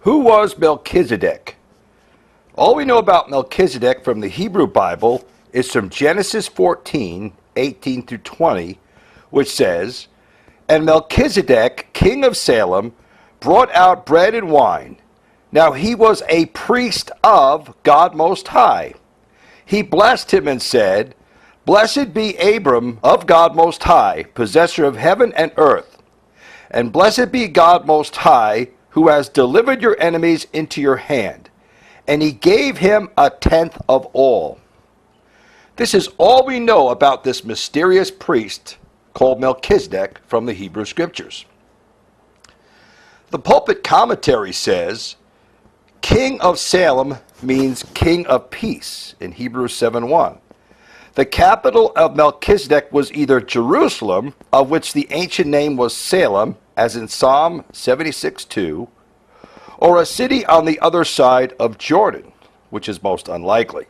Who was Melchizedek? All we know about Melchizedek from the Hebrew Bible is from Genesis 14, 18 through 20, which says, "And Melchizedek, king of Salem, brought out bread and wine. Now he was a priest of God Most High. He blessed him and said, Blessed be Abram of God Most High, possessor of heaven and earth. And blessed be God Most High, who has delivered your enemies into your hand. And he gave him a tenth of all." This is all we know about this mysterious priest called Melchizedek from the Hebrew Scriptures. The pulpit commentary says, King of Salem means King of Peace in Hebrews 7:1. The capital of Melchizedek was either Jerusalem, of which the ancient name was Salem, as in Psalm 76:2, or a city on the other side of Jordan, which is most unlikely.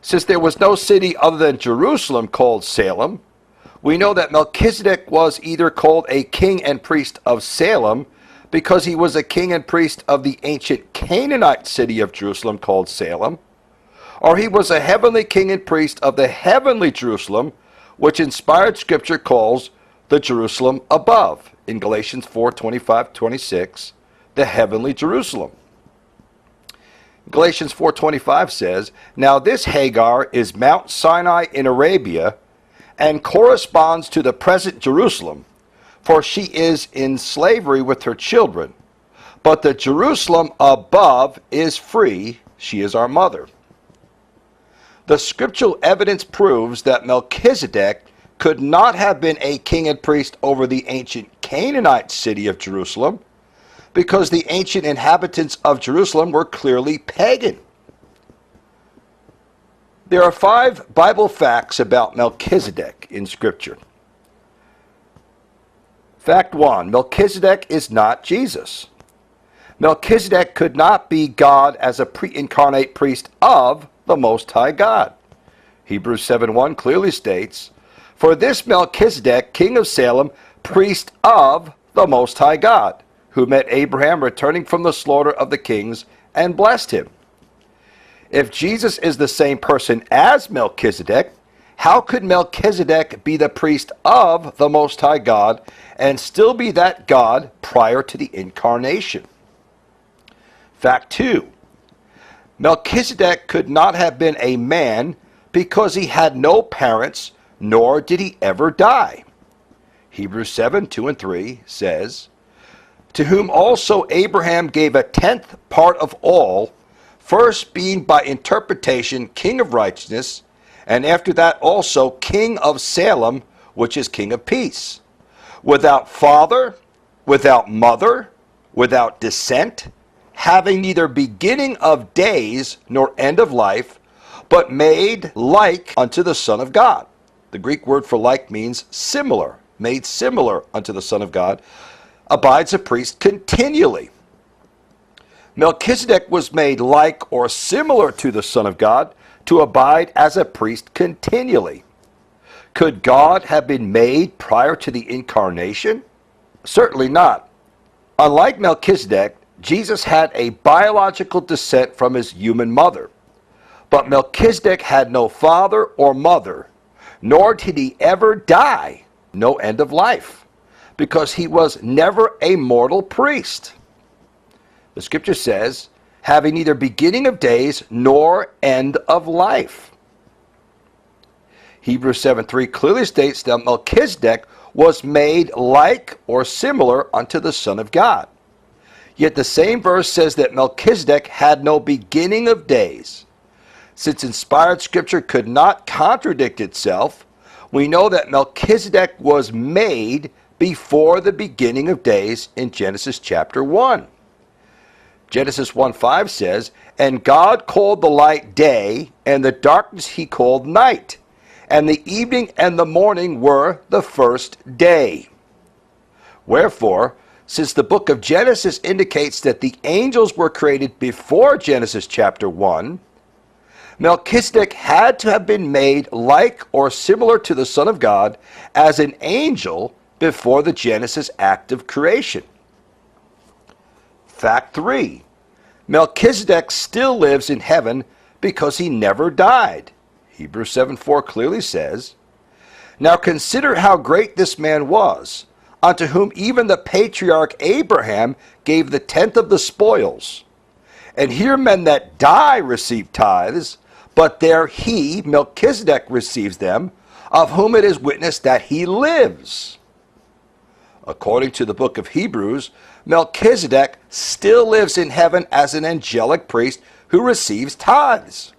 Since there was no city other than Jerusalem called Salem, we know that Melchizedek was either called a king and priest of Salem because he was a king and priest of the ancient Canaanite city of Jerusalem called Salem, or he was a heavenly king and priest of the heavenly Jerusalem, which inspired Scripture calls the Jerusalem above, in Galatians 4:25-26, the heavenly Jerusalem. Galatians 4:25 says, "Now this Hagar is Mount Sinai in Arabia, and corresponds to the present Jerusalem, for she is in slavery with her children. But the Jerusalem above is free, she is our mother." The scriptural evidence proves that Melchizedek could not have been a king and priest over the ancient Canaanite city of Jerusalem, because the ancient inhabitants of Jerusalem were clearly pagan. There are 5 Bible facts about Melchizedek in Scripture. Fact 1, Melchizedek is not Jesus. Melchizedek could not be God as a pre-incarnate priest of the Most High God. Hebrews 7:1 clearly states, "For this Melchizedek, king of Salem, priest of the Most High God, who met Abraham returning from the slaughter of the kings and blessed him." If Jesus is the same person as Melchizedek, how could Melchizedek be the priest of the Most High God and still be that God prior to the incarnation? Fact 2, Melchizedek could not have been a man because he had no parents, nor did he ever die. Hebrews 7:2 and 3 says, "To whom also Abraham gave a tenth part of all, first being by interpretation king of righteousness, and after that also king of Salem, which is king of peace, without father, without mother, without descent, having neither beginning of days nor end of life, but made like unto the Son of God." The Greek word for like means similar, made similar unto the Son of God, abides a priest continually. Melchizedek was made like or similar to the Son of God to abide as a priest continually. Could God have been made prior to the incarnation? Certainly not. Unlike Melchizedek, Jesus had a biological descent from his human mother. But Melchizedek had no father or mother, nor did he ever die, no end of life, because he was never a mortal priest. The scripture says, having neither beginning of days nor end of life. Hebrews 7:3 clearly states that Melchizedek was made like or similar unto the Son of God. Yet the same verse says that Melchizedek had no beginning of days. Since inspired scripture could not contradict itself, we know that Melchizedek was made before the beginning of days in Genesis chapter 1. Genesis 1:5 says, "And God called the light day, and the darkness he called night. And the evening and the morning were the first day." Wherefore, since the book of Genesis indicates that the angels were created before Genesis chapter 1, Melchizedek had to have been made like or similar to the Son of God as an angel before the Genesis act of creation. Fact 3. Melchizedek still lives in heaven because he never died. Hebrews 7:4 clearly says, "Now consider how great this man was, unto whom even the patriarch Abraham gave the tenth of the spoils. And here men that die receive tithes, but there he, Melchizedek, receives them, of whom it is witnessed that he lives." According to the book of Hebrews, Melchizedek still lives in heaven as an angelic priest who receives tithes.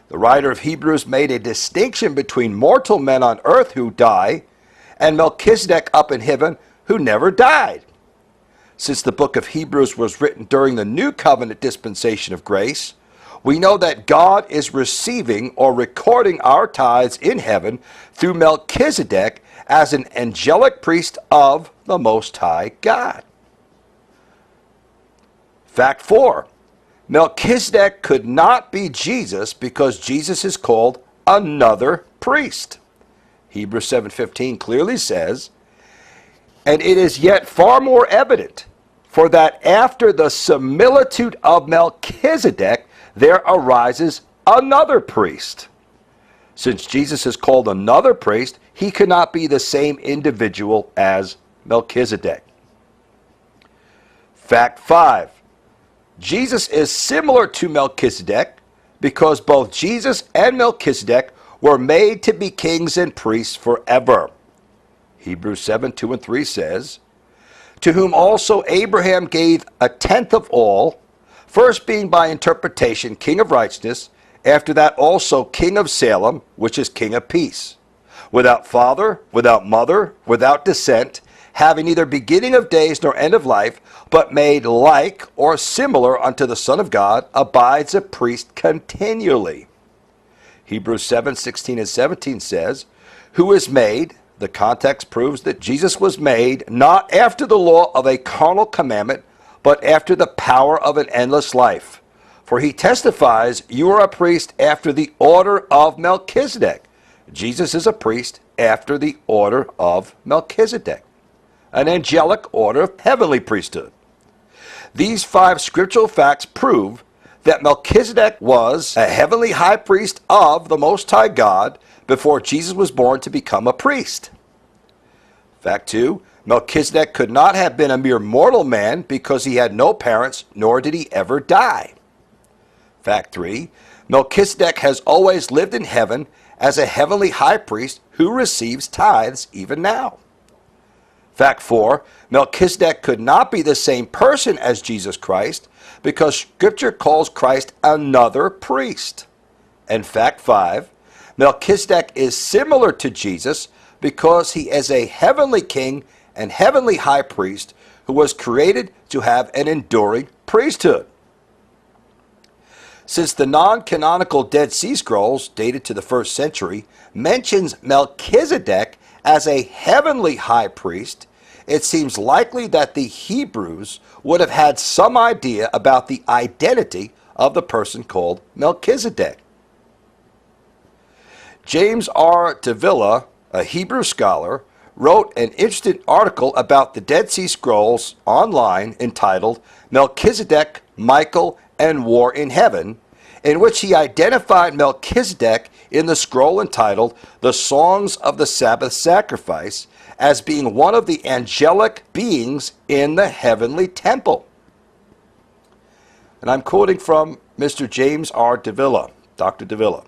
The writer of Hebrews made a distinction between mortal men on earth who die and Melchizedek up in heaven who never died. Since the book of Hebrews was written during the New Covenant dispensation of grace, we know that God is receiving or recording our tithes in heaven through Melchizedek as an angelic priest of the Most High God. Fact 4. Melchizedek could not be Jesus because Jesus is called another priest. Hebrews 7:15 clearly says, "And it is yet far more evident, for that after the similitude of Melchizedek there arises another priest." Since Jesus is called another priest, he cannot be the same individual as Melchizedek. Fact 5. Jesus is similar to Melchizedek because both Jesus and Melchizedek were made to be kings and priests forever. Hebrews 7:2-3 says, "To whom also Abraham gave a tenth of all, first being by interpretation king of righteousness, after that also king of Salem, which is king of peace, without father, without mother, without descent, having neither beginning of days nor end of life, but made like or similar unto the Son of God, abides a priest continually." Hebrews 7:16-17 says, "Who is made," the context proves that Jesus was made, "not after the law of a carnal commandment, but after the power of an endless life. For he testifies, you are a priest after the order of Melchizedek." Jesus is a priest after the order of Melchizedek, an angelic order of heavenly priesthood. These 5 scriptural facts prove that Melchizedek was a heavenly high priest of the Most High God before Jesus was born to become a priest. Fact 2, Melchizedek could not have been a mere mortal man because he had no parents, nor did he ever die. Fact 3, Melchizedek has always lived in heaven as a heavenly high priest who receives tithes even now. Fact 4, Melchizedek could not be the same person as Jesus Christ because Scripture calls Christ another priest. And fact 5, Melchizedek is similar to Jesus because he is a heavenly king and heavenly high priest who was created to have an enduring priesthood. Since the non-canonical Dead Sea Scrolls, dated to the 1st century, mentions Melchizedek as a heavenly high priest, it seems likely that the Hebrews would have had some idea about the identity of the person called Melchizedek. James R. Davila, a Hebrew scholar, wrote an interesting article about the Dead Sea Scrolls online entitled "Melchizedek, Michael, and War in Heaven," in which he identified Melchizedek in the scroll entitled "The Songs of the Sabbath Sacrifice" as being one of the angelic beings in the heavenly temple. And I'm quoting from Mr. James R. Davila, Dr. Davila.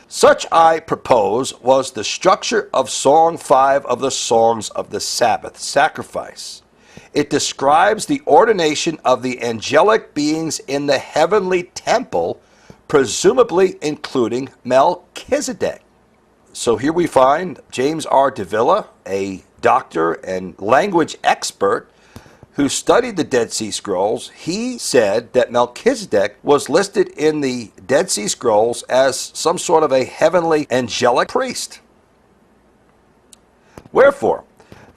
"Such, I propose, was the structure of Song 5 of the Songs of the Sabbath Sacrifice. It describes the ordination of the angelic beings in the heavenly temple, presumably including Melchizedek." So here we find James R. Davila, a doctor and language expert who studied the Dead Sea Scrolls. He said that Melchizedek was listed in the Dead Sea Scrolls as some sort of a heavenly angelic priest. Wherefore,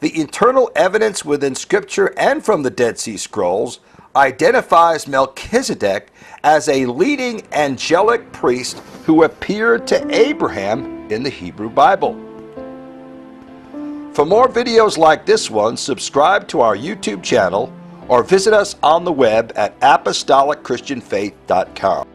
the internal evidence within Scripture and from the Dead Sea Scrolls identifies Melchizedek as a leading angelic priest who appeared to Abraham in the Hebrew Bible. For more videos like this one, subscribe to our YouTube channel or visit us on the web at apostolic christian faith.com.